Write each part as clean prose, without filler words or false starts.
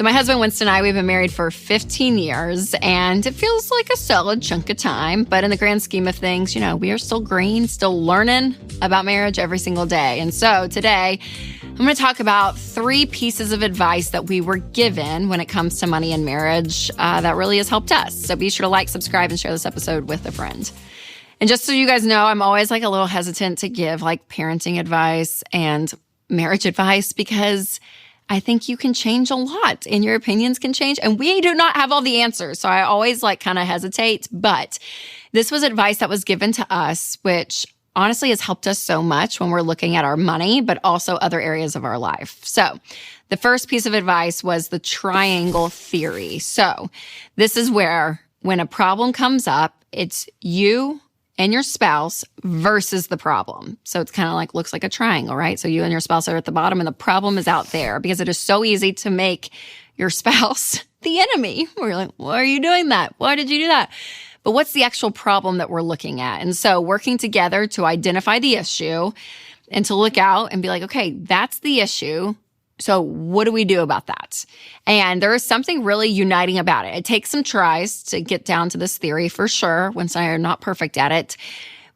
So my husband Winston and I, we've been married for 15 years, and it feels like a solid chunk of time. But in the grand scheme of things, we are still green, still learning about marriage every single day. And so today, I'm going to talk about 3 pieces of advice that we were given when it comes to money and marriage that really has helped us. So be sure to like, subscribe, and share this episode with a friend. And just so you guys know, I'm always a little hesitant to give parenting advice and marriage advice because I think you can change a lot and your opinions can change. And we do not have all the answers. So I always kind of hesitate. But this was advice that was given to us, which honestly has helped us so much when we're looking at our money, but also other areas of our life. So the first piece of advice was the triangle theory. So this is where when a problem comes up, it's you and your spouse versus the problem. So it's kind of looks like a triangle, right? So you and your spouse are at the bottom and the problem is out there because it is so easy to make your spouse the enemy. We're like, why are you doing that? Why did you do that? But what's the actual problem that we're looking at? And so working together to identify the issue and to look out and be like, okay, that's the issue. So what do we do about that? And there is something really uniting about it. It takes some tries to get down to this theory for sure. Winston and I are not perfect at it.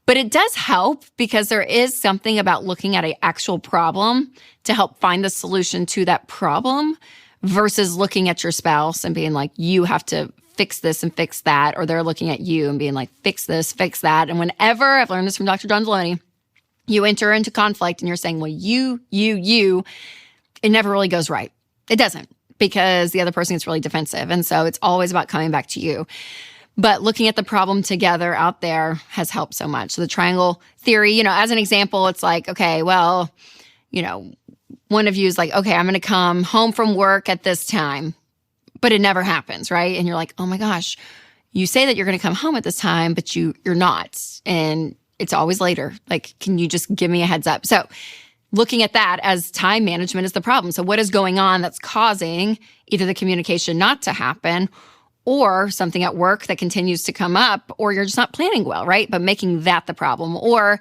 But it does help because there is something about looking at an actual problem to help find the solution to that problem versus looking at your spouse and being like, you have to fix this and fix that. Or they're looking at you and being like, fix this, fix that. And whenever, I've learned this from Dr. John Deloney, you enter into conflict and you're saying, well, you, it never really goes right. It doesn't because the other person gets really defensive. And so it's always about coming back to you. But looking at the problem together out there has helped so much. So the triangle theory, as an example, it's like, okay, well, one of you is like, okay, I'm going to come home from work at this time, but it never happens, right? And you're like, oh my gosh, you say that you're going to come home at this time, but you're not. And it's always later. Can you just give me a heads up? So looking at that as time management is the problem. So what is going on that's causing either the communication not to happen or something at work that continues to come up, or you're just not planning well, right? But making that the problem. Or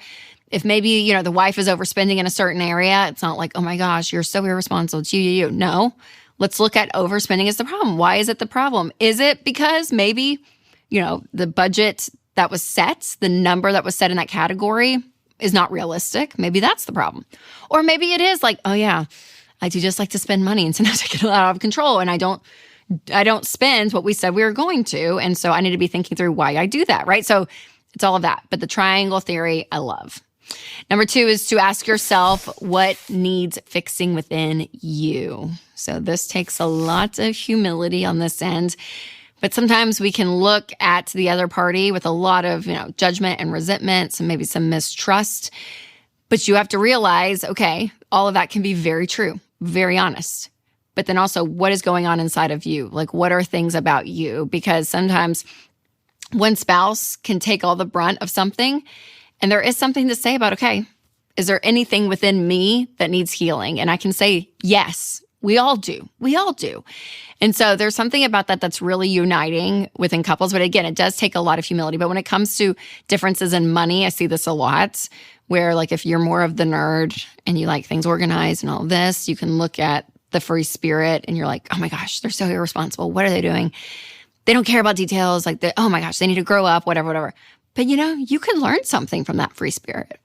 if maybe, the wife is overspending in a certain area, it's not like, oh my gosh, you're so irresponsible. It's you. No, let's look at overspending as the problem. Why is it the problem? Is it because maybe, the budget that was set, the number that was set in that category is not realistic? Maybe that's the problem. Or maybe it is like, oh yeah, I do just like to spend money and sometimes I get out of control and I don't spend what we said we were going to. And so I need to be thinking through why I do that, right? So it's all of that. But the triangle theory, I love. Number 2 is to ask yourself what needs fixing within you. So this takes a lot of humility on this end. But sometimes we can look at the other party with a lot of, judgment and resentment, and maybe some mistrust. But you have to realize, okay, all of that can be very true, very honest. But then also, what is going on inside of you? What are things about you? Because sometimes one spouse can take all the brunt of something, and there is something to say about, okay, is there anything within me that needs healing? And I can say, yes. We all do. And so there's something about that that's really uniting within couples. But again, it does take a lot of humility. But when it comes to differences in money, I see this a lot where if you're more of the nerd and you like things organized and all this, you can look at the free spirit and you're like, oh my gosh, they're so irresponsible. What are they doing? They don't care about details. Oh my gosh, they need to grow up, whatever. But you can learn something from that free spirit.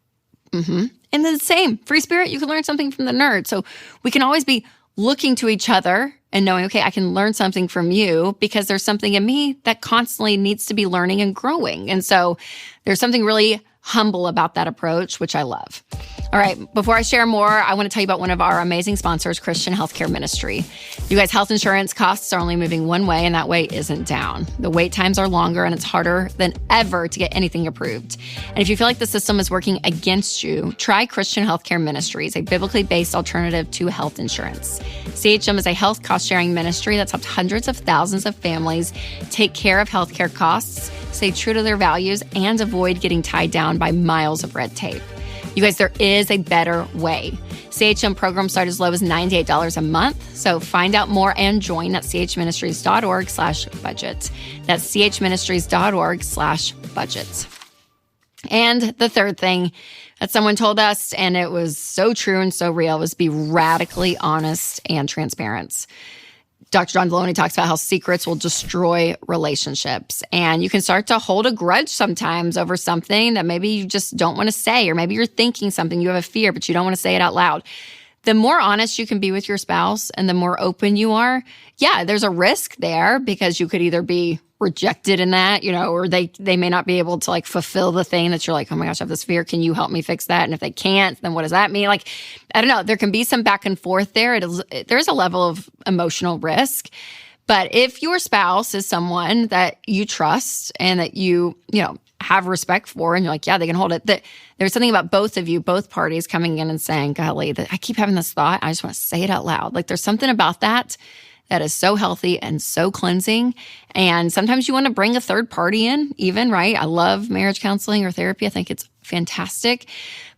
And then the same free spirit, you can learn something from the nerd. So we can always be looking to each other and knowing, okay, I can learn something from you because there's something in me that constantly needs to be learning and growing. And so there's something really humble about that approach, which I love. All right, before I share more, I want to tell you about one of our amazing sponsors, Christian Healthcare Ministry. You guys, health insurance costs are only moving one way, and that way isn't down. The wait times are longer, and it's harder than ever to get anything approved. And if you feel like the system is working against you, try Christian Healthcare Ministries, a biblically based alternative to health insurance. CHM is a health cost-sharing ministry that's helped hundreds of thousands of families take care of healthcare costs, stay true to their values, and avoid getting tied down by miles of red tape. You guys, there is a better way. CHM programs start as low as $98 a month. So find out more and join at chministries.org/budget. That's chministries.org/budget. And the third thing that someone told us, and it was so true and so real, was be radically honest and transparent. Dr. John Deloney talks about how secrets will destroy relationships. And you can start to hold a grudge sometimes over something that maybe you just don't want to say, or maybe you're thinking something, you have a fear, but you don't want to say it out loud. The more honest you can be with your spouse and the more open you are, yeah, there's a risk there because you could either be rejected in that, or they may not be able to like fulfill the thing that you're like, oh my gosh, I have this fear. Can you help me fix that? And if they can't, then what does that mean? Like, I don't know. There can be some back and forth there. There's a level of emotional risk. But if your spouse is someone that you trust and that you have respect for, and you're like, yeah, they can hold it, that there's something about both of you, both parties coming in and saying, golly, I keep having this thought. I just want to say it out loud. Like there's something about that is so healthy and so cleansing. And sometimes you want to bring a third party in even, right? I love marriage counseling or therapy. I think it's fantastic.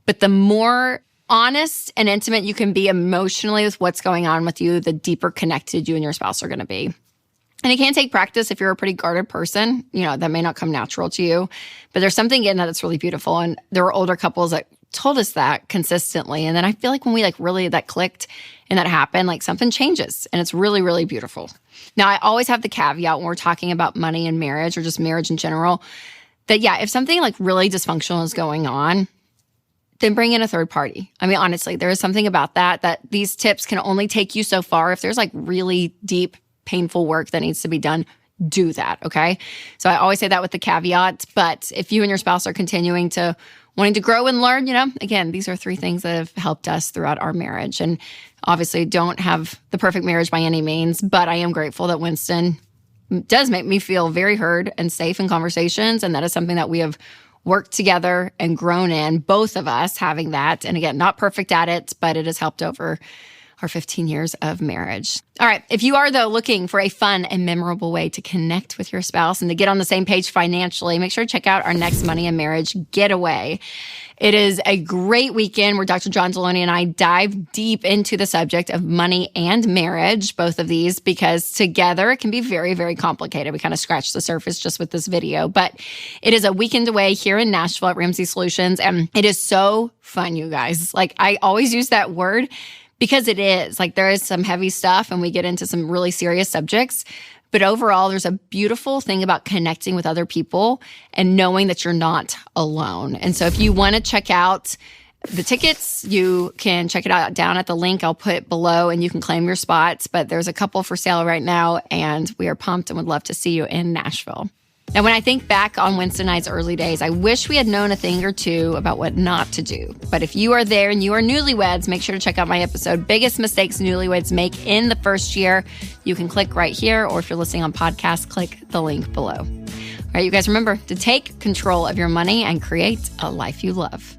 But the more honest and intimate you can be emotionally with what's going on with you, the deeper connected you and your spouse are going to be. And it can take practice if you're a pretty guarded person. That may not come natural to you. But there's something in that that's really beautiful. And there were older couples that told us that consistently. And then I feel like when we really that clicked and that happened, like something changes. And it's really, really beautiful. Now, I always have the caveat when we're talking about money and marriage or just marriage in general, that yeah, if something like really dysfunctional is going on, then bring in a third party. I mean, honestly, there is something about that these tips can only take you so far. If there's like really deep, painful work that needs to be done, do that, okay? So I always say that with the caveat, but if you and your spouse are continuing to wanting to grow and learn, again, these are 3 things that have helped us throughout our marriage. And obviously don't have the perfect marriage by any means, but I am grateful that Winston does make me feel very heard and safe in conversations. And that is something that we have worked together and grown in, both of us having that. And again, not perfect at it, but it has helped over our 15 years of marriage. All right. If you are, though, looking for a fun and memorable way to connect with your spouse and to get on the same page financially, make sure to check out our next Money and Marriage Getaway. It is a great weekend where Dr. John Deloney and I dive deep into the subject of money and marriage, both of these, because together it can be very, very complicated. We kind of scratched the surface just with this video, but it is a weekend away here in Nashville at Ramsey Solutions, and it is so fun, you guys. Like, I always use that word because it is. Like, there is some heavy stuff and we get into some really serious subjects. But overall, there's a beautiful thing about connecting with other people and knowing that you're not alone. And so if you want to check out the tickets, you can check it out down at the link I'll put below and you can claim your spots. But there's a couple for sale right now and we are pumped and would love to see you in Nashville. Now, when I think back on Winston and I's early days, I wish we had known a thing or two about what not to do. But if you are there and you are newlyweds, make sure to check out my episode, Biggest Mistakes Newlyweds Make in the First Year. You can click right here, or if you're listening on podcast, click the link below. All right, you guys remember to take control of your money and create a life you love.